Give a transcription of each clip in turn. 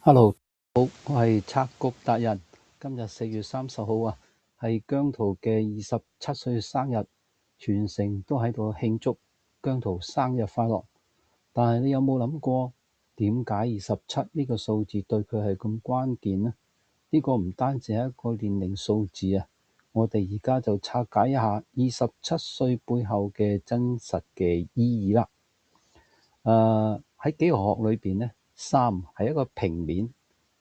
Hello，我係拆局達人。今日4月30號啊，係姜濤嘅27歲生日，全城都喺度慶祝姜濤生日快樂。但係你有冇諗過，點解27呢個數字對佢係咁關鍵呢？呢個唔單止係一個年齡數字啊，我哋而家就拆解一下27歲背後嘅真實嘅意義啦。喺幾何學裏邊呢，3係一個平面，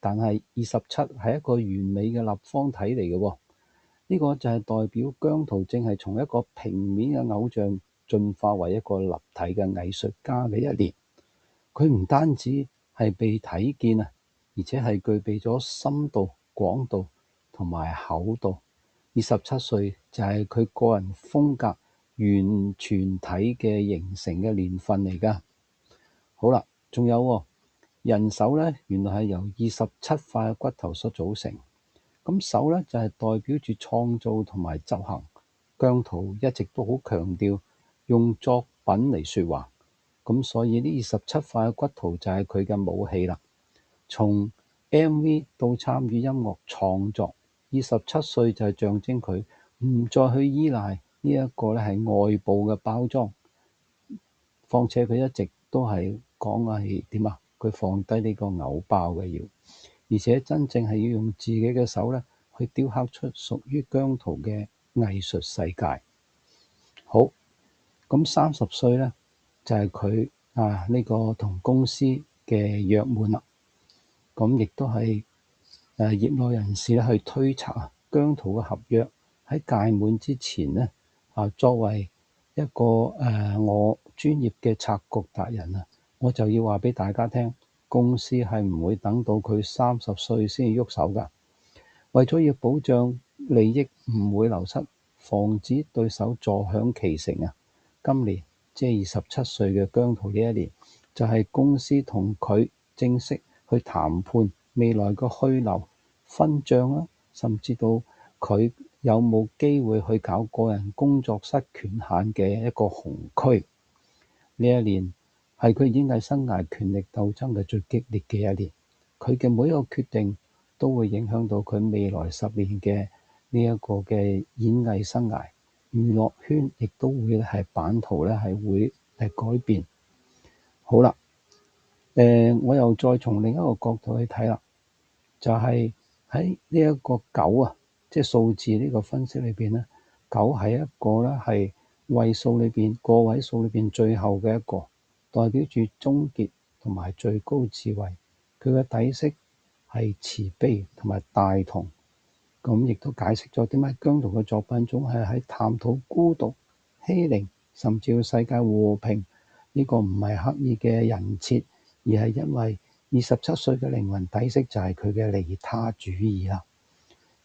但係27係一個完美嘅立方體嚟嘅喎。呢個就係代表姜濤正係從一個平面嘅偶像進化為一個立體嘅藝術家嘅一年。佢唔單止係被睇見啊，而且係具備咗深度、廣度同埋厚度。27歲就係佢個人風格完全體嘅形成嘅年份嚟㗎。好啦，仲有喎，人手咧，原來係由27塊骨頭所組成。咁手咧就係代表住創造同埋執行。姜濤一直都好強調用作品嚟説話，咁所以呢27塊骨頭就係佢嘅武器啦。從 MV 到參與音樂創作，27歲就係象徵佢唔再去依賴呢一個咧係外部嘅包裝。況且佢一直都係講係點啊？佢放低呢個偶包嘅要，而且真正係要用自己嘅手咧去雕刻出屬於姜濤嘅藝術世界。好，咁30歲咧就係佢呢個同公司嘅約滿啦。咁亦都係業內人士咧去推測啊，姜濤嘅合約喺屆滿之前咧作為一個我專業嘅拆局達人啊，我就要話俾大家聽，公司係唔會等到佢30歲先至喐手㗎。為咗要保障利益唔會流失，防止對手坐享其成啊，今年即係27歲嘅姜濤呢一年，就係公司同佢正式去談判未來嘅去留、分賬啦，甚至到佢有冇機會去搞個人工作室權限嘅一個紅區。呢一年係佢演藝生涯權力鬥爭嘅最激烈嘅一年，佢嘅每一個決定都會影響到佢未來10年嘅呢一個嘅演藝生涯，娛樂圈亦都會係版圖咧係會係改變。好啦，我又再從另一個角度去睇啦，就係喺呢一個9啊，即係數字呢個分析裏邊咧，9係一個咧係位數裏邊個位數裏邊最後嘅一個，代表住終結同埋最高智慧。佢嘅底色係慈悲同埋大同，咁亦都解釋咗點解姜濤嘅作品總係喺探討孤獨、欺凌，甚至要世界和平。呢個唔係刻意嘅人設，而係因為27歲嘅靈魂底色就係佢嘅利他主義啦。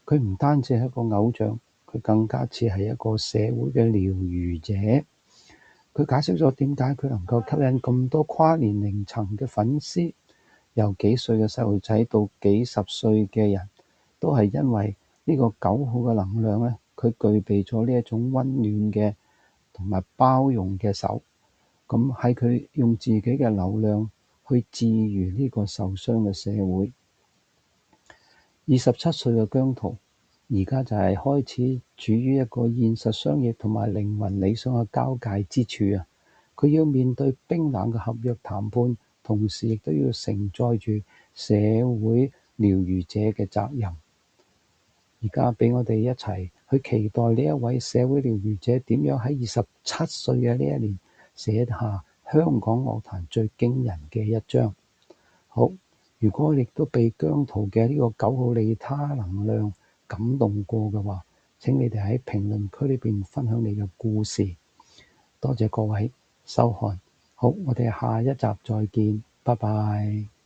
佢唔單止係一個偶像，佢更加似係一個社會嘅療癒者。佢解釋咗點解佢能夠吸引咁多跨年齡層嘅粉絲，由幾歲嘅細路仔到幾十歲嘅人，都係因為呢個9號嘅能量咧，佢具備咗呢一種溫暖嘅同埋包容嘅手。咁喺佢用自己嘅流量去治癒呢個受傷嘅社會。27歲嘅姜濤，而家就係開始處於一個現實商業同埋靈魂理想嘅交界之處啊！佢要面對冰冷嘅合約談判，同時亦都要承載住社會療癒者嘅責任。而家俾我哋一齊去期待呢一位社會療癒者點樣喺27歲嘅呢一年寫下香港樂壇最驚人嘅一章。好，如果亦都被姜濤嘅呢個9號利他能量感動過嘅話，請你哋喺評論區裏邊分享你嘅故事。多謝各位收看。好，我哋下一集再見，拜拜。